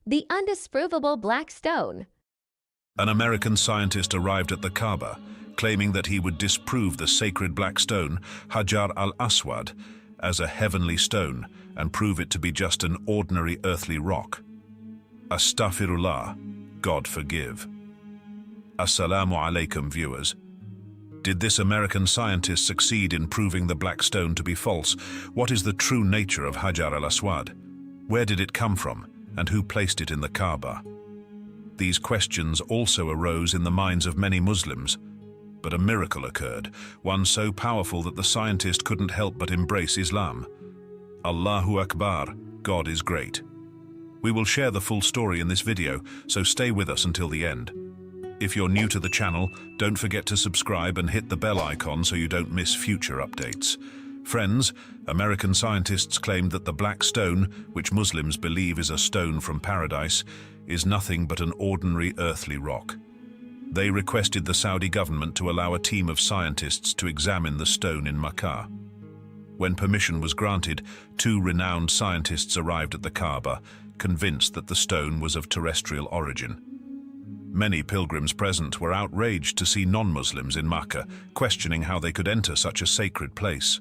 The undisprovable black stone. An American scientist arrived at the Kaaba, claiming that he would disprove the sacred black stone, Hajar al-Aswad, as a heavenly stone and prove it to be just an ordinary earthly rock. Astaghfirullah, God forgive. Assalamu alaikum, viewers. Did this American scientist succeed in proving the black stone to be false? What is the true nature of Hajar al-Aswad? Where did it come from, and who placed it in the Kaaba? These questions also arose in the minds of many Muslims, but a miracle occurred, one so powerful that the scientist couldn't help but embrace Islam. Allahu Akbar, God is great. We will share the full story in this video, so stay with us until the end. If you're new to the channel, don't forget to subscribe and hit the bell icon so you don't miss future updates. Friends, American scientists claimed that the black stone, which Muslims believe is a stone from paradise, is nothing but an ordinary earthly rock. They requested the Saudi government to allow a team of scientists to examine the stone in Makkah. When permission was granted, two renowned scientists arrived at the Kaaba, convinced that the stone was of terrestrial origin. Many pilgrims present were outraged to see non-Muslims in Makkah, questioning how they could enter such a sacred place.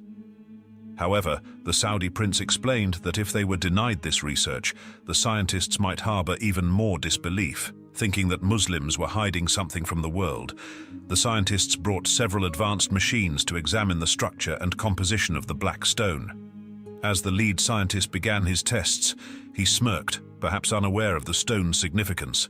However, the Saudi prince explained that if they were denied this research, the scientists might harbor even more disbelief, thinking that Muslims were hiding something from the world. The scientists brought several advanced machines to examine the structure and composition of the black stone. As the lead scientist began his tests, he smirked, perhaps unaware of the stone's significance.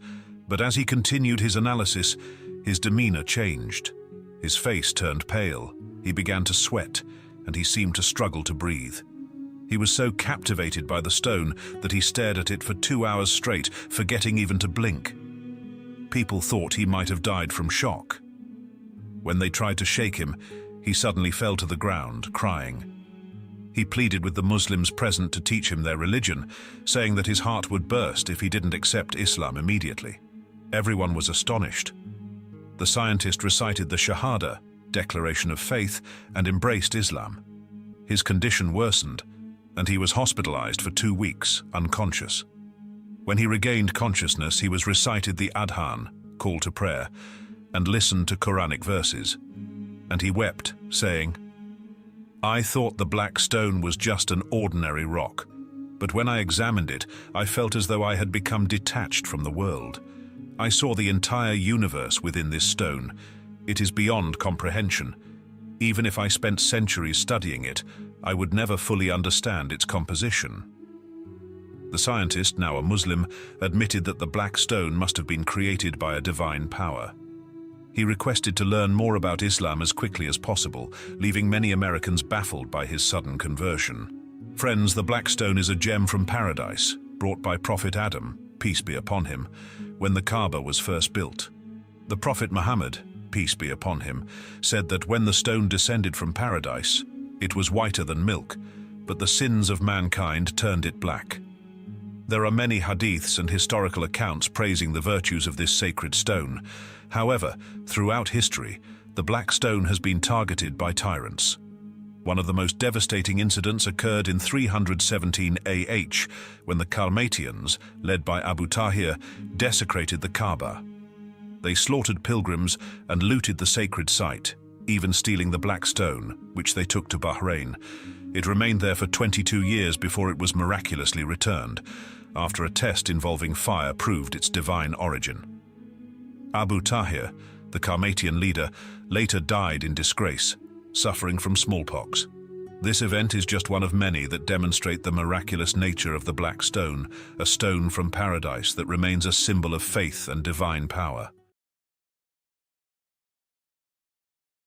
But as he continued his analysis, his demeanor changed. His face turned pale, he began to sweat, and he seemed to struggle to breathe. He was so captivated by the stone that he stared at it for 2 hours straight, forgetting even to blink. People thought he might have died from shock. When they tried to shake him, he suddenly fell to the ground, crying. He pleaded with the Muslims present to teach him their religion, saying that his heart would burst if he didn't accept Islam immediately. Everyone was astonished. The scientist recited the Shahada, declaration of faith, and embraced Islam. His condition worsened, and he was hospitalized for 2 weeks, unconscious. When he regained consciousness, he was recited the Adhan, call to prayer, and listened to Quranic verses. And he wept, saying, "I thought the black stone was just an ordinary rock, but when I examined it, I felt as though I had become detached from the world. I saw the entire universe within this stone. It is beyond comprehension. Even if I spent centuries studying it, I would never fully understand its composition." The scientist, now a Muslim, admitted that the black stone must have been created by a divine power. He requested to learn more about Islam as quickly as possible, leaving many Americans baffled by his sudden conversion. Friends, the black stone is a gem from paradise, brought by Prophet Adam, peace be upon him, when the Kaaba was first built. The Prophet Muhammad, peace be upon him, said that when the stone descended from paradise, it was whiter than milk, but the sins of mankind turned it black. There are many hadiths and historical accounts praising the virtues of this sacred stone. However, throughout history, the black stone has been targeted by tyrants. One of the most devastating incidents occurred in 317 AH, when the Khalmatians, led by Abu Tahir, desecrated the Kaaba. They slaughtered pilgrims and looted the sacred site, even stealing the black stone, which they took to Bahrain. It remained there for 22 years before it was miraculously returned, after a test involving fire proved its divine origin. Abu Tahir, the Khalmatian leader, later died in disgrace, suffering from smallpox. This event is just one of many that demonstrate the miraculous nature of the black stone, a stone from paradise that remains a symbol of faith and divine power.